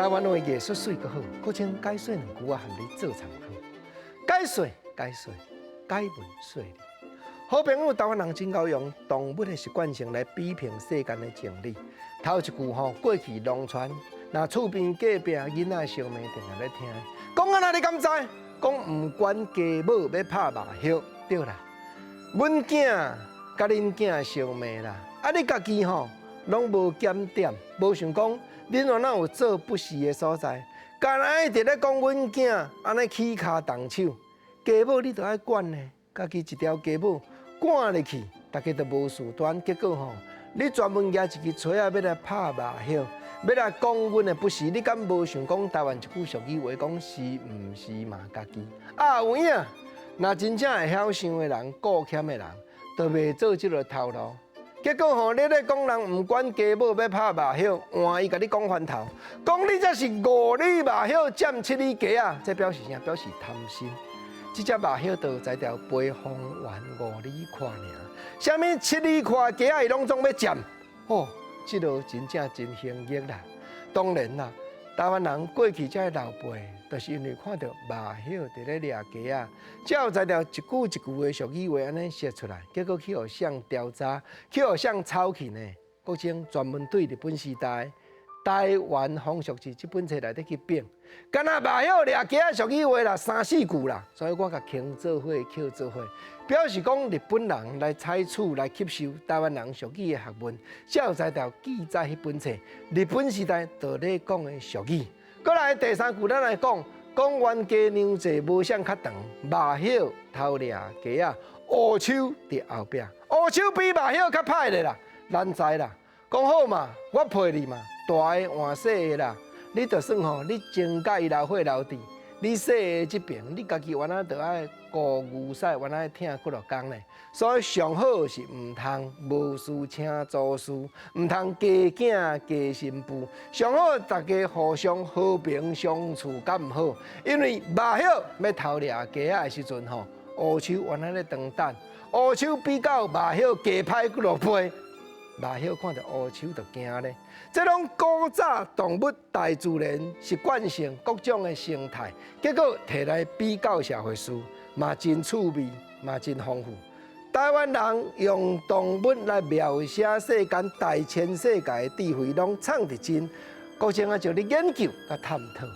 台湾话艺术水阁好，搁请解说两句啊，和你做参考。解说，解文说理。好朋友台湾人真够用动物的习惯性来比评世间的情理。头一句吼，过去农村，那厝边隔壁囡仔相骂，定定咧听。讲啊，那你敢知？讲唔管家母要拍马歇，对啦。阮囝甲恁囝相骂啦，啊你家己吼拢无检点，无想讲恁有哪有做不是的所在？干那直咧讲阮囝安尼起骹动手，家母你都爱管呢，家己一条家母赶入去，大家都无事端，结果吼，你专门举一支锤啊要来拍马歇，要来讲阮的不是，你敢无想讲台湾一句俗语话讲是毋是嘛家己？啊有影，若真正会晓想的人，顾谦的人，就袂做即个头路。结果吼，你咧讲人毋管家母要拍马歇，换伊甲你讲翻头，讲你这是5里马歇占7里鸡啊！这表示啥？表示贪心。这只马歇道才条背方圆5里宽尔，啥物7里宽鸡啊，伊拢总要占。哦，这落真正真幸运啦。当然啦，台湾人过去这老辈，就是因为看到马歇伫咧掠鸡啊，才有才条一句一句的俗语话安尼说出来，结果去互相调查，去互相抄去呢。国政专门对日本时代台湾风俗志这本册内底去编，干那马歇掠鸡啊俗语话啦3、4句啦，所以我甲轻做伙、扣做伙，表示讲日本人来采取、来吸收台湾人俗语的学问，才有才条记载迄本册日本时代就咧讲的俗语。过来第3句，咱来讲冤家娘济无相较长，马歇偷掠鸡啊，乌手伫后壁，乌手比马歇较歹咧啦，难知啦。讲好嘛，我陪你嘛，大的换小的啦，你就算吼，你真甲伊老伙老弟，你小的这边，你家己原来就爱顾牛屎，原来听几落工咧。所以上好是毋通无事请做事，毋通家囝家新妇，上好大家互相和平相处，敢毋好？因为马歇要偷掠鸡仔的时阵吼，乌手原来咧当等，乌手比较马歇加歹几落批。马歇看到乌手就惊咧，这种古早动物大自然习惯性各种的生态，结果摕来比较社会事，嘛真趣味，嘛真丰富。台湾人用动物来描写世间大千世界的智慧，拢藏伫真，国情啊就咧研究甲探讨。